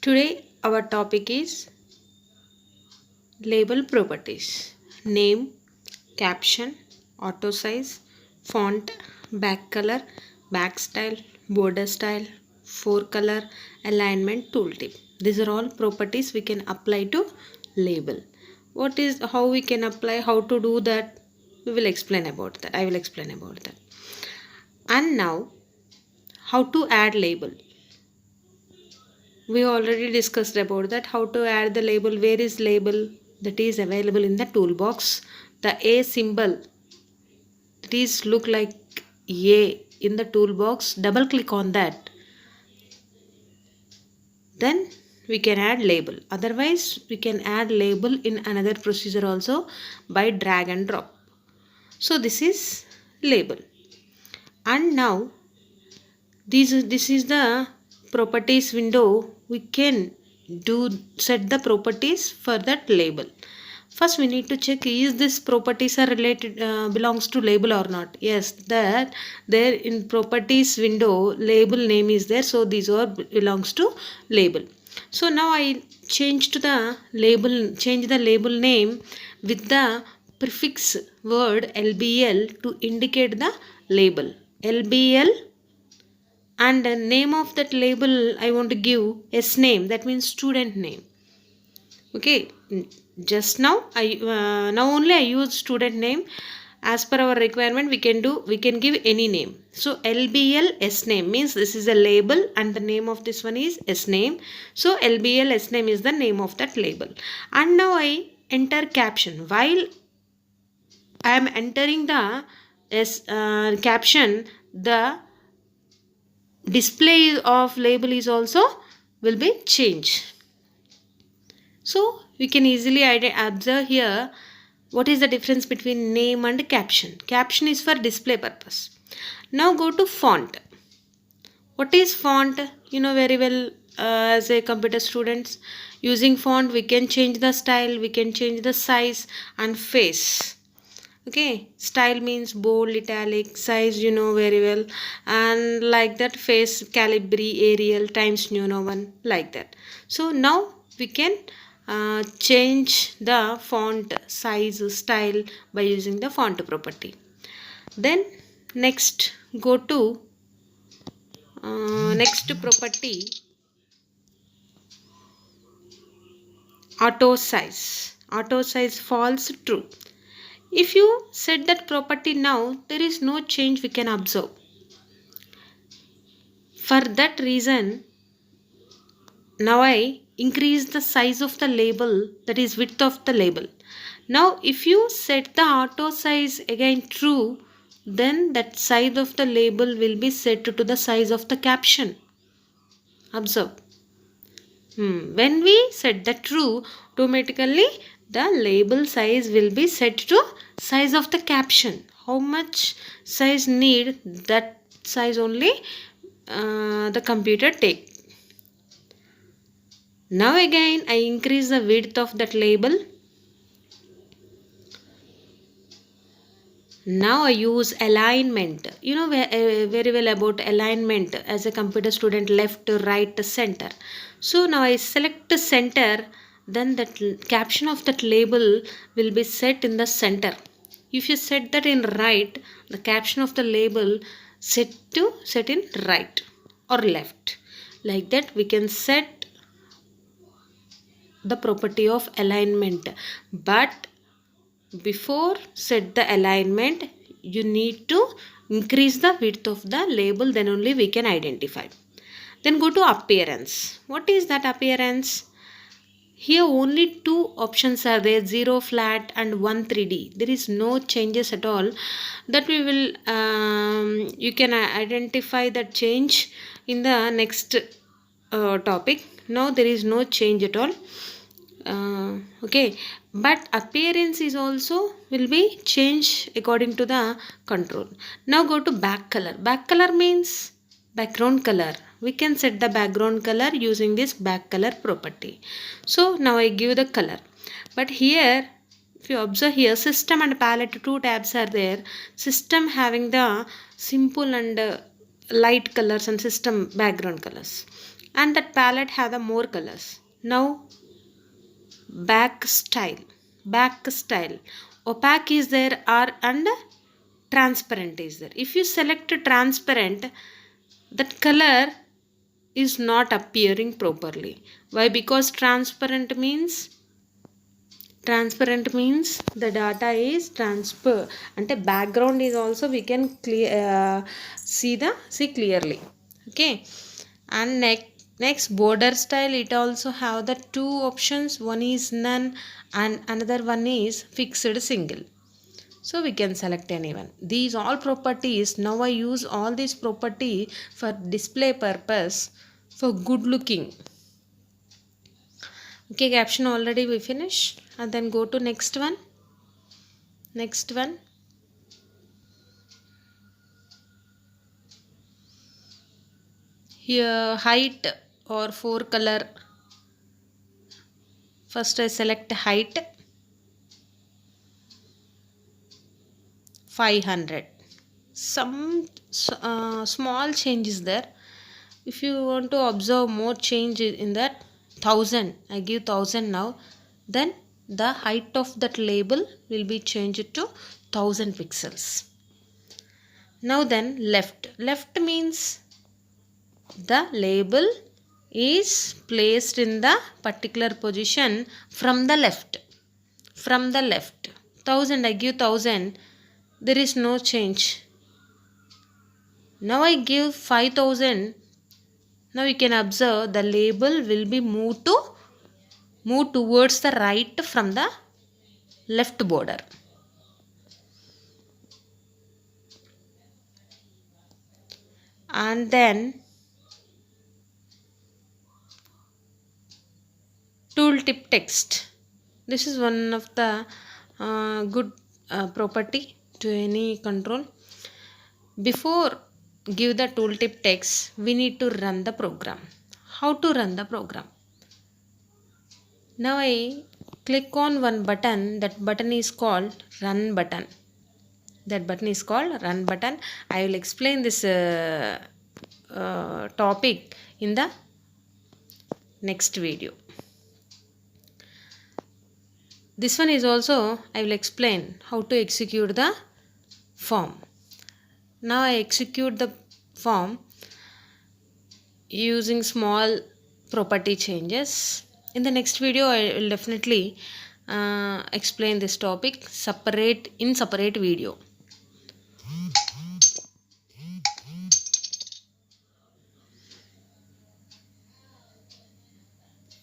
Today our topic is label properties. Name, caption, auto size, font, back color, back style, border style, forecolor, alignment, tooltip. These are all properties we can apply to label. How we can apply, how to do that? We will explain about that. I will explain about that. And now, how to add label. We already discussed about that, how to add the label. Where is label? That is available in the toolbox. The A symbol, it is look like A in the toolbox. Double click on that, then we can add label. Otherwise we can add label in another procedure also by drag and drop. So this is label. And now this is the properties window. We can set the properties for that label. First we need to check, is this properties are related belongs to label or not. Yes, that there in properties window label name is there, so these are belongs to label. So now I change the label name with the prefix word LBL to indicate the label. LBL, and the name of that label I want to give S name, that means student name. Okay, just now now only I use student name. As per our requirement we can give any name. So LBL S name means this is a label and the name of this one is S name. So LBL S name is the name of that label. And now I enter caption. While I am entering the caption, the display of label is also will be changed. So we can easily observe here what is the difference between name and caption. Caption is for display purpose. Now go to font. What is font? You know very well as a computer students. Using font we can change the style, we can change the size and face. Okay, style means bold, italic, size you know very well, and like that face, Calibri, Arial, Times New Roman, like that. So now we can change the font size style by using the font property. Then next go to next property, auto size. Auto size false true. If you set that property now, there is no change we can observe. For that reason, now I increase the size of the label, that is width of the label. Now if you set the auto size again true, then that size of the label will be set to the size of the caption. Observe. When we set the true, automatically the label size will be set to size of the caption. How much size need, that size only the computer take. Now again I increase the width of that label. Now I use alignment. You know very well about alignment as a computer student, left, right, center. So now I select the center, then that caption of that label will be set in the center. If you set that in right, the caption of the label set in right or left. Like that we can set the property of alignment. But before set the alignment, you need to increase the width of the label, then only we can identify. Then go to appearance. What is that appearance? Here only two options are there, 0 flat and 1 3D. There is no changes at all. That we will you can identify that change in the next topic. Now there is no change at all. Okay, but appearance is also will be changed according to the control. Now go to back color. Back color means background color. We can set the background color using this back color property. So now I give the color. But here if you observe here, system and palette, two tabs are there. System having the simple and light colors and system background colors. and that palette have the more colors. Now back style. Back style. Opaque is there are and transparent is there. If you select transparent, that color is not appearing properly. Why? Because transparent means the data is transfer and the background is also we can clear see clearly. Okay, and next border style, it also have the two options, one is none and another one is fixed single. So we can select anyone. These all properties, now I use all these property for display purpose, for good looking. Okay, caption already we finished, and then go to next one. Next one. Here height or four color. First I select height 500. Some small changes there. If you want to observe more change in that, 1000, I give 1000 now. Then the height of that label will be changed to 1000 pixels. Now then left means the label is placed in the particular position from the left. 1000, I give 1000, there is no change. Now I give 5000. Now you can observe the label will be move towards the right from the left border. And then tooltip text. This is one of the good property to any control. Before give the tooltip text, we need to run the program. How to run the program? Now I click on one button. That button is called run button. That button is called run button. I will explain this topic in the next video. This one is also I will explain how to execute the form. Now I execute the form using small property changes. In the next video I will definitely explain this topic separate video.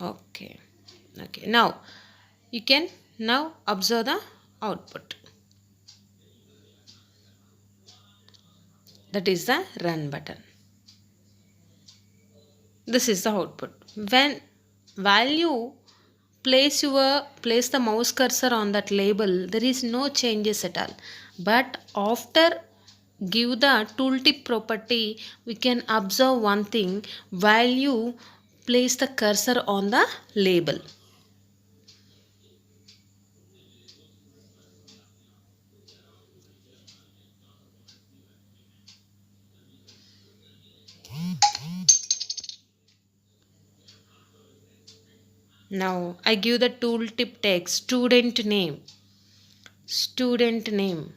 Okay, now you can now observe the output. That is the run button. This is the output. When value place the mouse cursor on that label, there is no changes at all. But after give the tooltip property, we can observe one thing, value place the cursor on the label. Now I give the tooltip text student name. Student name.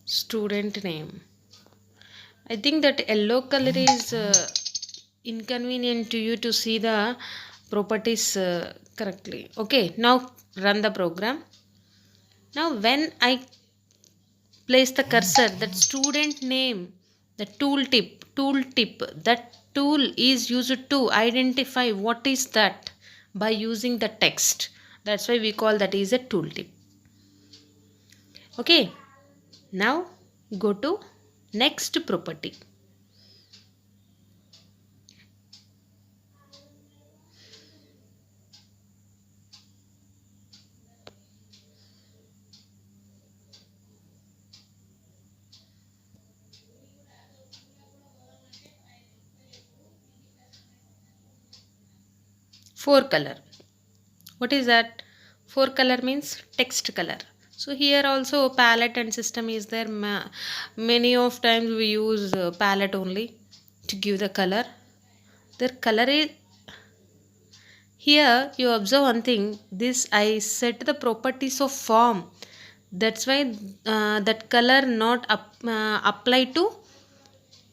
Student name. I think that yellow color is inconvenient to you to see the properties correctly. Okay, now run the program. Now when I place the cursor, that student name, the tooltip, that tool is used to identify what is that by using the text. That's why we call that is a tooltip. Okay, now go to next property. Four color. What is that? Four color means text color. So here also palette and system is there. Many of times we use palette only to give the color. The color is here. You observe one thing. This I set the properties of form. That's why that color not apply to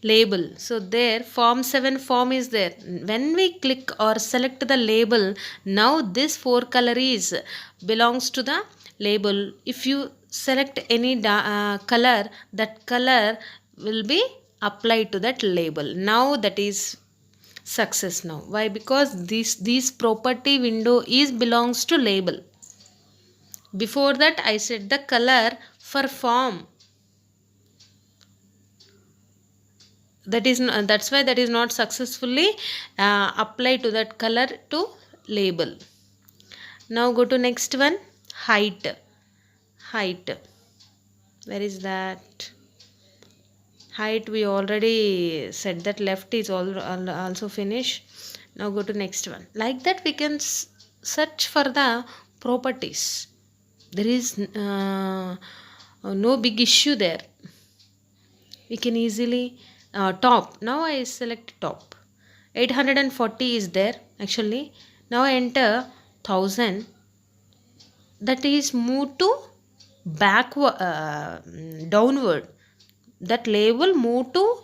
label. So there form 7 form is there. When we click or select the label, now this 4 color is belongs to the label. If you select any color, that color will be applied to that label. Now that is success. Now why? Because this property window is belongs to label. Before that I set the color for form. That's why that is not successfully applied to that color to label. Now go to next one. Height. Where is that? Height we already said that left is also finished. Now go to next one. Like that we can search for the properties. There is no big issue there. We can easily top. Now I select top. 840 is there actually. Now I enter 1000. That is move to backward, downward. That label move to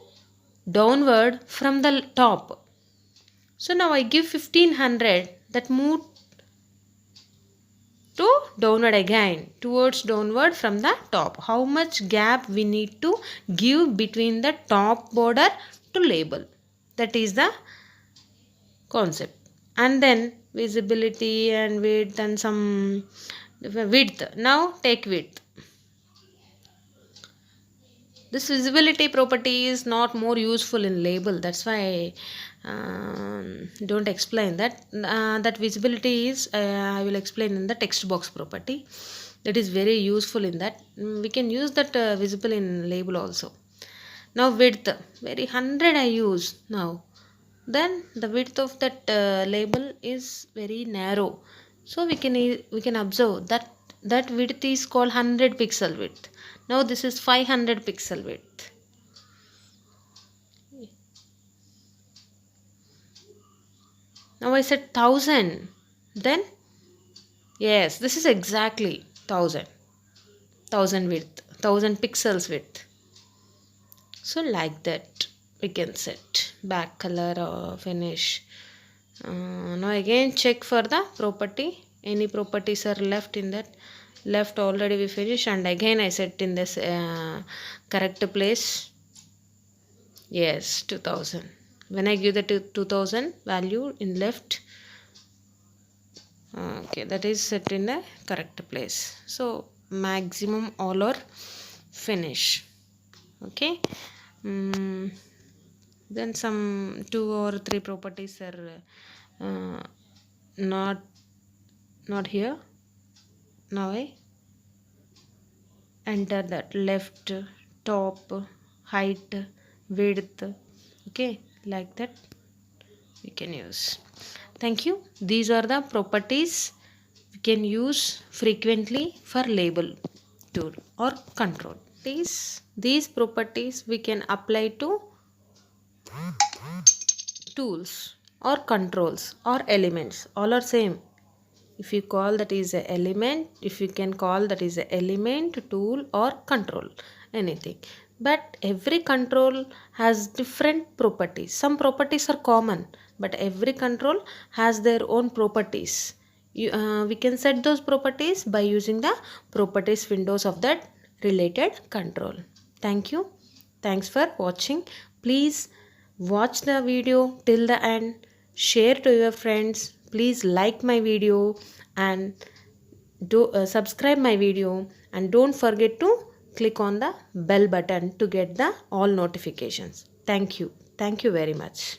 downward from the top. So now I give 1500. That move to downward again, towards downward from the top. How much gap we need to give between the top border to label? That is the concept. And then visibility and width and some width. Now take width. This visibility property is not more useful in label. That's why I don't explain that. That visibility is I will explain in the text box property. That is very useful in that. We can use that visible in label also. Now width, very 100 I use now. Then the width of that label is very narrow. So we can observe that width is called 100 pixel width. Now this is 500 pixel width. Now I said 1000. Then yes, this is exactly 1000. 1000 width, 1000 pixels width. So like that we can set back color or finish. Now again check for the property. Any properties are left in that. Left already we finished, and again I set in this correct place. Yes, 2000. When I give the 2000 value in left, okay, that is set in the correct place. So maximum all are finish. Okay. Then some 2 or 3 properties are not here. Now I enter that left, top, height, width. Okay, like that we can use. Thank you. These are the properties we can use frequently for label tool or control. These properties we can apply to tools or controls or elements. All are same. If you call that is a element, if you can call that is a element, tool or control, anything. But every control has different properties. Some properties are common, but every control has their own properties. We can set those properties by using the properties windows of that related control. Thank you. Thanks for watching. Please watch the video till the end. Share to your friends. Please like my video and subscribe my video, and don't forget to click on the bell button to get the all notifications. Thank you very much.